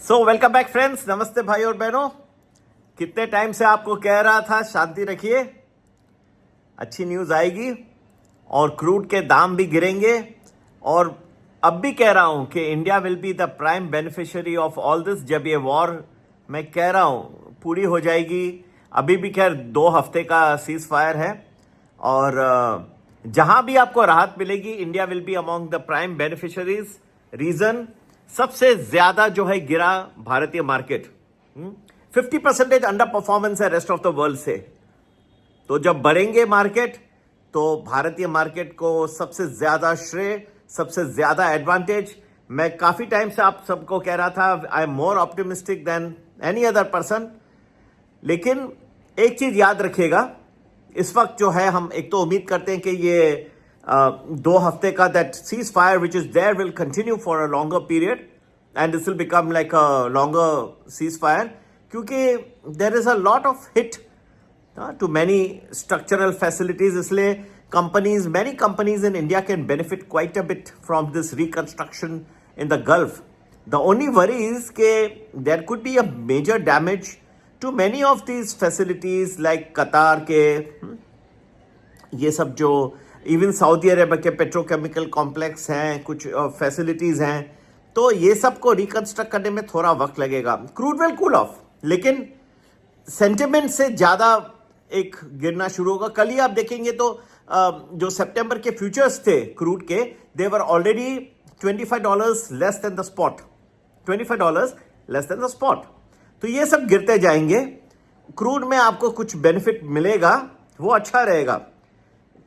So welcome back friends, नमस्ते भाई और बहनों। कितने टाइम से आपको कह रहा था शांति रखिए, अच्छी न्यूज़ आएगी और क्रूड के दाम भी गिरेंगे। और अब भी कह रहा हूं कि India will be the prime beneficiary of all this. जब ये वॉर मैं कह रहा हूं पूरी हो जाएगी, अभी भी खैर 2 हफ्ते का सीज फायर है और जहां भी आपको राहत मिलेगी, India will be among the prime beneficiaries. Reason, सबसे ज्यादा जो है गिरा भारतीय मार्केट, 50% अंडर परफॉर्मेंस है रेस्ट ऑफ द वर्ल्ड से। तो जब बढ़ेंगे मार्केट तो भारतीय मार्केट को सबसे ज्यादा श्रेय, सबसे ज्यादा एडवांटेज। मैं काफी टाइम से आप सबको कह रहा था I am more optimistic than any other person. लेकिन एक चीज याद रखिएगा, इस वक्त जो है हम एक तो उम्मीद करते हैं कि ये 2 हफ्ते का that ceasefire which is there will continue for a longer period and this will become like a longer ceasefire, क्योंकि there is a lot of hit to many structural facilities. इसलिए companies, many companies in India can benefit quite a bit from this reconstruction in the Gulf. The only worry is that there could be a major damage to many of these facilities like Qatar के ये सब जो even Saudi Arab के petrochemical complex हैं, कुछ facilities हैं, तो ये सब को रिकंस्ट्रक्ट करने में थोड़ा वक्त लगेगा। क्रूड विल कूल ऑफ, लेकिन सेंटिमेंट से ज्यादा एक गिरना शुरू होगा। कल ही आप देखेंगे तो जो सितंबर के फ्यूचर्स थे क्रूड के, they were already $25 less than the spot, $25 less than the spot. तो ये सब गिरते जाएंगे। क्रूड में आपको कुछ बेनिफिट मिलेगा, वो अच्छा रहेगा।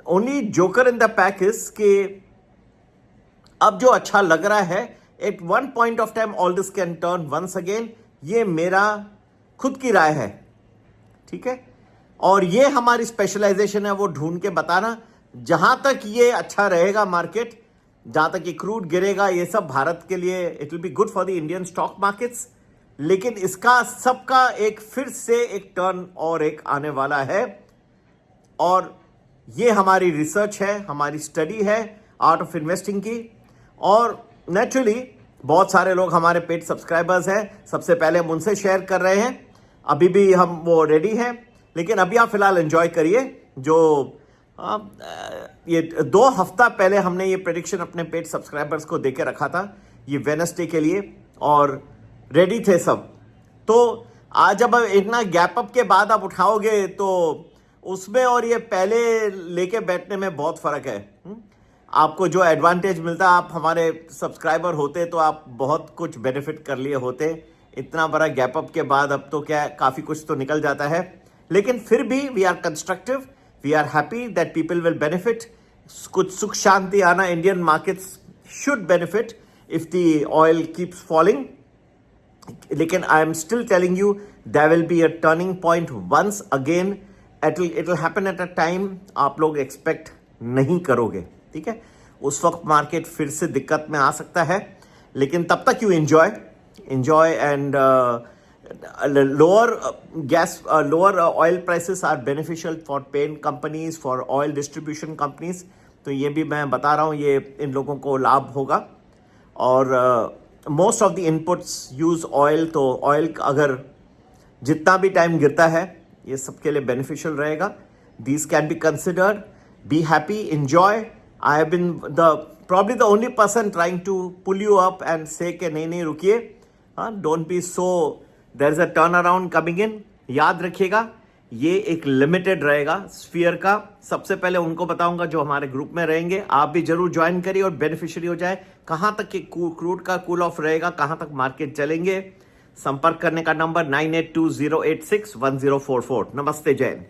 Only joker in the pack is कि अब जो अच्छा लग रहा है, at one point of time all this can turn once again. ये मेरा खुद की राय है, ठीक है, और ये हमारी स्पेशलाइजेशन है वो ढूंढ के बताना। जहां तक ये अच्छा रहेगा मार्केट, जहां तक ये क्रूड गिरेगा, ये सब भारत के लिए it will be good for the Indian stock markets. लेकिन इसका सबका एक फिर से एक टर्न और एक आने वाला है, और ये हमारी रिसर्च है, हमारी स्टडी है आर्ट ऑफ इन्वेस्टिंग की। और नेचुरली बहुत सारे लोग हमारे पेड सब्सक्राइबर्स हैं, सबसे पहले हम उनसे शेयर कर रहे हैं। अभी भी हम वो रेडी हैं, लेकिन अभी आप फिलहाल एंजॉय करिए। जो ये 2 हफ्ता पहले हमने ये प्रेडिक्शन अपने पेड सब्सक्राइबर्स को देके रखा था, ये वेडनेसडे के लिए, और रेडी थे सब। तो आज अब इतना गैप अप के बाद आप उठाओगे तो उसमें और ये पहले लेके बैठने में बहुत फर्क है। आपको जो एडवांटेज मिलता, आप हमारे सब्सक्राइबर होते तो आप बहुत कुछ बेनिफिट कर लिए होते। इतना बड़ा गैप अप के बाद अब तो क्या काफी कुछ तो निकल जाता है, लेकिन फिर भी we are constructive, we are happy that people will benefit. कुछ सुख शांति आना, Indian markets should benefit if the oil keeps falling. लेकिन I am still telling you there will be a turning point once again. It will happen at a time आप लोग expect नहीं करोगे, ठीक है। उस वक्त मार्केट फिर से दिक्कत में आ सकता है, लेकिन तब तक you enjoy and lower oil prices are beneficial for paint companies, for oil distribution companies. तो ये भी मैं बता रहा हूँ, ये इन लोगों को लाभ होगा। और most of the inputs use oil, तो ऑयल अगर जितना भी टाइम गिरता है ये सबके लिए बेनिफिशियल रहेगा। These can be considered. Be happy, enjoy. I have been probably the only person trying to pull you up and say कि नहीं रुकिए, don't be so, there is a turn around coming in. याद रखिएगा ये एक limited रहेगा sphere का। सबसे पहले उनको बताऊंगा जो हमारे ग्रुप में रहेंगे, आप भी जरूर ज्वाइन करिए और बेनिफिशियरी हो जाए। कहां तक कि क्रूड का कूल ऑफ रहेगा, कहां तक मार्केट चलेंगे। संपर्क करने का नंबर 9820861044। नमस्ते, जय हिंद।